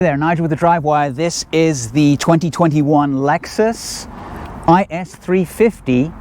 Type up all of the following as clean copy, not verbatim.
Hey there, Nigel with the Drivewire. This is the 2021 Lexus IS 350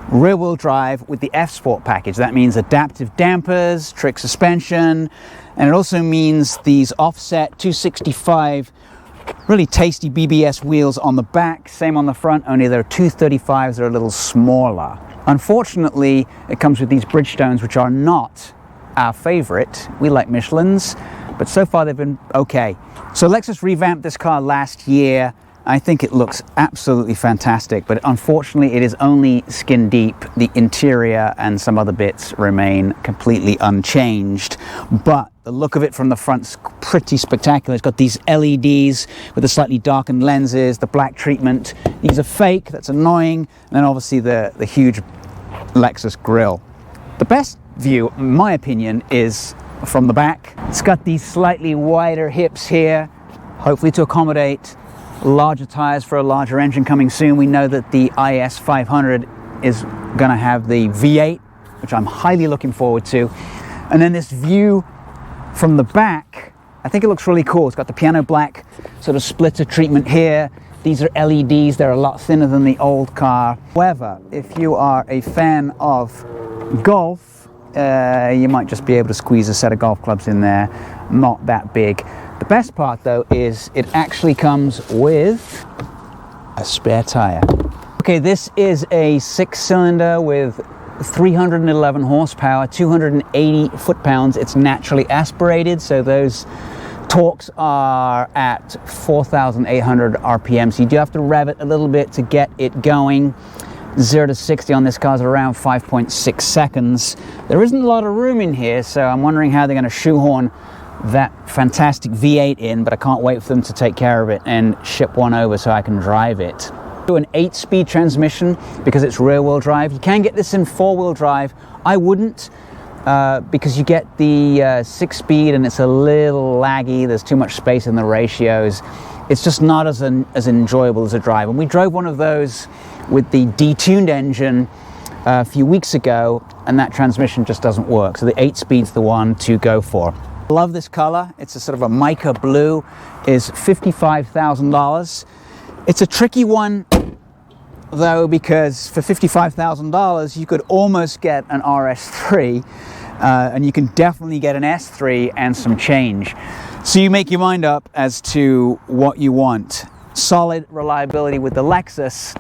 rear-wheel drive with the F Sport package. That means adaptive dampers, trick suspension, and it also means these offset 265 really tasty BBS wheels on the back. Same on the front, only there are 235s that are a little smaller. Unfortunately, it comes with these Bridgestones, which are not our favorite. We like Michelin's, but so far they've been okay. So Lexus revamped this car last year. I think it looks absolutely fantastic, but unfortunately it is only skin deep. The interior and some other bits remain completely unchanged, but the look of it from the front's pretty spectacular. It's got these LEDs with the slightly darkened lenses, the black treatment. These are fake, that's annoying, and then obviously the huge Lexus grille. The best view, in my opinion, is from the back. It's got these slightly wider hips here, hopefully to accommodate larger tires for a larger engine coming soon. We know that the IS 500 is going to have the V8, which I'm highly looking forward to. And then this view from the back, I think it looks really cool. It's got the piano black sort of splitter treatment here. These are LEDs, they're a lot thinner than the old car. However, if you are a fan of golf, you might just be able to squeeze a set of golf clubs in there. Not that big. The best part though is it actually comes with a spare tire. Okay, this is a 6-cylinder with 311 horsepower, 280 foot-pounds. It's naturally aspirated, so those torques are at 4,800 RPM. So you do have to rev it a little bit to get it going. 0 to 60 on this car is around 5.6 seconds. There isn't a lot of room in here, so I'm wondering how they're going to shoehorn that fantastic V8 in, but I can't wait for them to take care of it and ship one over so I can drive it. Do an 8-speed transmission because it's rear-wheel drive. You can get this in 4-wheel drive. I wouldn't because you get the 6-speed and it's a little laggy. There's too much space in the ratios. It's just not as enjoyable as a drive. And we drove one of those with the detuned engine a few weeks ago, and that transmission just doesn't work. So the 8-speed's the one to go for. Love this color. It's a sort of a mica blue. Is $55,000. It's a tricky one though, because for $55,000 you could almost get an RS3 and you can definitely get an S3 and some change. So you make your mind up as to what you want. Solid reliability with the Lexus,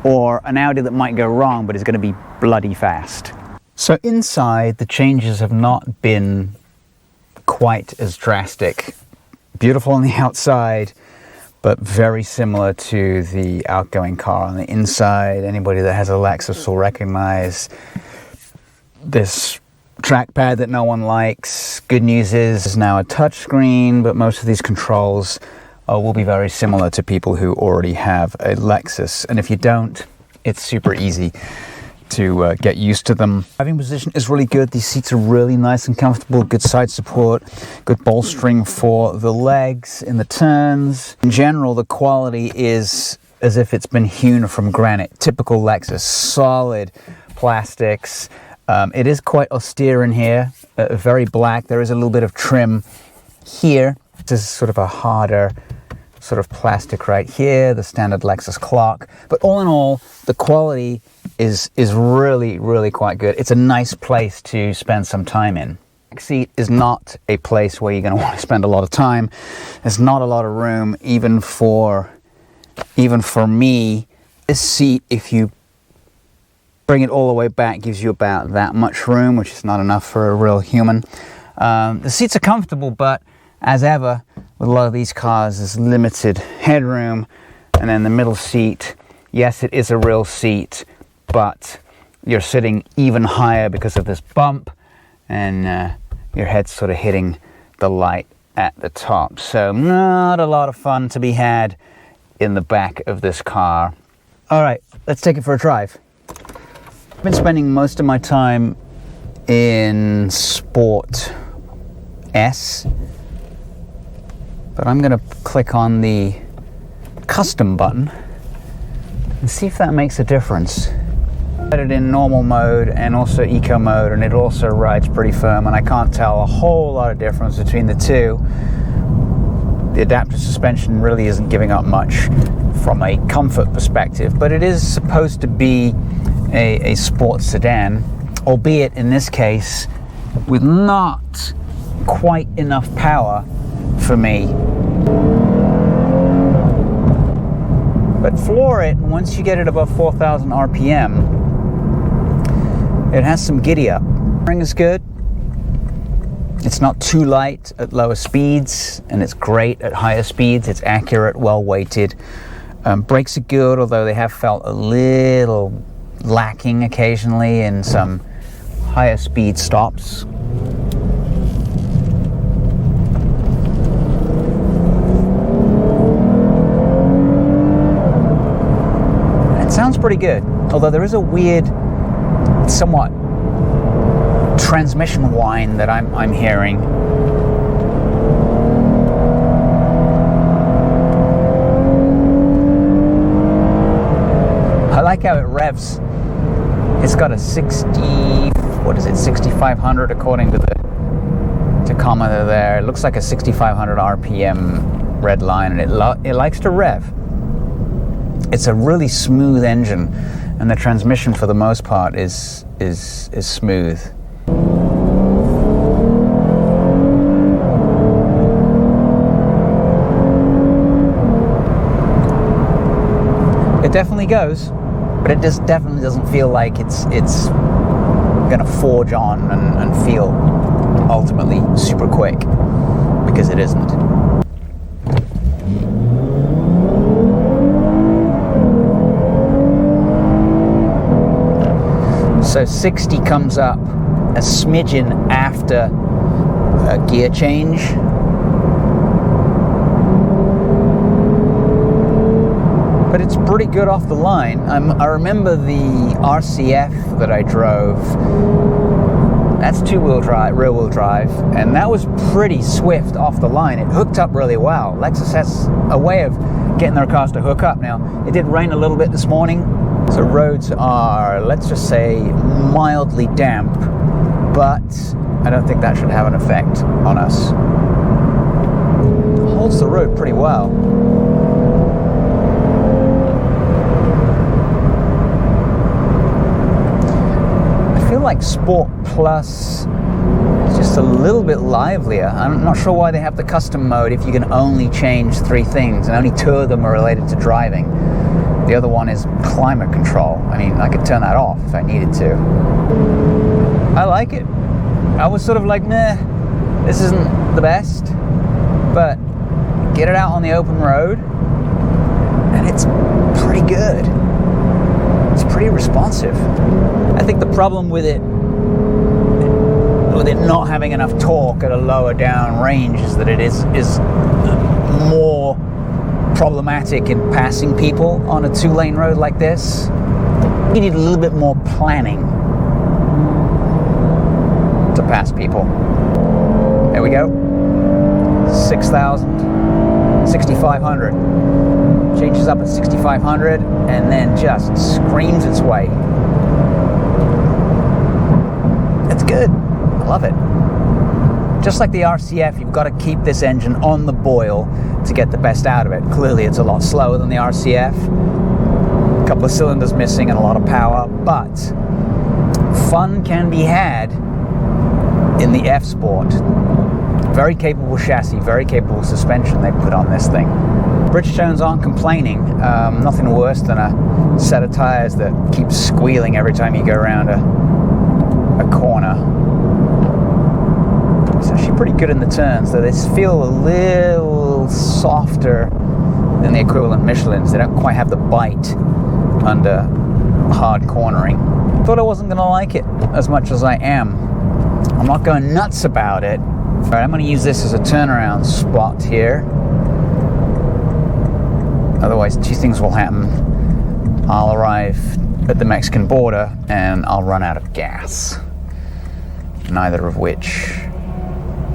or an Audi that might go wrong but is going to be bloody fast. So inside, the changes have not been quite as drastic. Beautiful on the outside, but very similar to the outgoing car on the inside. Anybody that has a Lexus will recognize this trackpad that no one likes. Good news is it's now a touchscreen, but most of these controls will be very similar to people who already have a Lexus. And if you don't, it's super easy to get used to them. Driving position is really good. These seats are really nice and comfortable. Good side support, good bolstering for the legs in the turns. In general, the quality is as if it's been hewn from granite. Typical Lexus, solid plastics. It is quite austere in here, very black. There is a little bit of trim here. This is sort of a harder sort of plastic right here, the standard Lexus clock. But all in all, the quality is really, really quite good. It's a nice place to spend some time in. The back seat is not a place where you're going to want to spend a lot of time. There's not a lot of room, even for me. This seat, if you bring it all the way back, gives you about that much room, which is not enough for a real human. The seats are comfortable, but as ever, with a lot of these cars, there's limited headroom. And then the middle seat, yes, it is a real seat, but you're sitting even higher because of this bump, and your head's sort of hitting the light at the top. So not a lot of fun to be had in the back of this car. All right, let's take it for a drive. I've been spending most of my time in Sport S, but I'm going to click on the custom button and see if that makes a difference. I put it in normal mode and also eco mode, and it also rides pretty firm, and I can't tell a whole lot of difference between the two. The adaptive suspension really isn't giving up much from a comfort perspective, but it is supposed to be a sports sedan, albeit in this case with not quite enough power for me. But floor it, and once you get it above 4,000 RPM, it has some giddy up. Steering is good. It's not too light at lower speeds, and it's great at higher speeds. It's accurate, well weighted. Brakes are good, although they have felt a little lacking occasionally in some higher speed stops. It sounds pretty good, although there is a weird, somewhat transmission whine that I'm hearing. I like how it revs. It's got a 6,500 according to the tachometer there. It looks like a 6,500 RPM red line, and it likes to rev. It's a really smooth engine, and the transmission for the most part is smooth. It definitely goes, but it just definitely doesn't feel like it's gonna forge on and feel ultimately super quick, because it isn't. So 60 comes up a smidgen after a gear change. But it's pretty good off the line. I remember the RCF that I drove. That's two-wheel drive, rear-wheel drive, and that was pretty swift off the line. It hooked up really well. Lexus has a way of getting their cars to hook up. Now, it did rain a little bit this morning, so roads are, let's just say, mildly damp, but I don't think that should have an effect on us. It holds the road pretty well. Like Sport Plus is just a little bit livelier. I'm not sure why they have the custom mode if you can only change 3 things, and only 2 of them are related to driving. The other one is climate control. I mean, I could turn that off if I needed to. I like it. I was sort of like, nah, this isn't the best, but get it out on the open road and it's pretty good. It's pretty responsive. I think the problem with it not having enough torque at a lower down range is that it is more problematic in passing people on a 2-lane road like this. You need a little bit more planning to pass people. There we go. 6,000, 6,500. Changes up at 6,500 and then just screams its way. It's good. I love it. Just like the RCF, you've got to keep this engine on the boil to get the best out of it. Clearly, it's a lot slower than the RCF. A couple of cylinders missing and a lot of power, but fun can be had in the F Sport. Very capable chassis, very capable suspension they put on this thing. Bridgestones aren't complaining. Nothing worse than a set of tires that keep squealing every time you go around a corner. It's actually pretty good in the turns, though they feel a little softer than the equivalent Michelins. They don't quite have the bite under hard cornering. Thought I wasn't going to like it as much as I am. I'm not going nuts about it. All right, I'm going to use this as a turnaround spot here. Otherwise, 2 things will happen. I'll arrive at the Mexican border and I'll run out of gas. Neither of which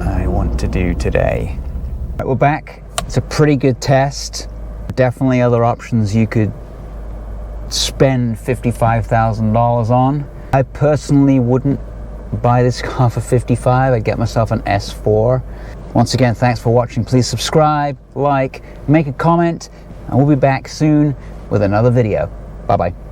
I want to do today. Right, we're back. It's a pretty good test. Definitely other options you could spend $55,000 on. I personally wouldn't buy this car for $55,000. I'd get myself an S4. Once again, thanks for watching. Please subscribe, like, make a comment, and we'll be back soon with another video. Bye-bye.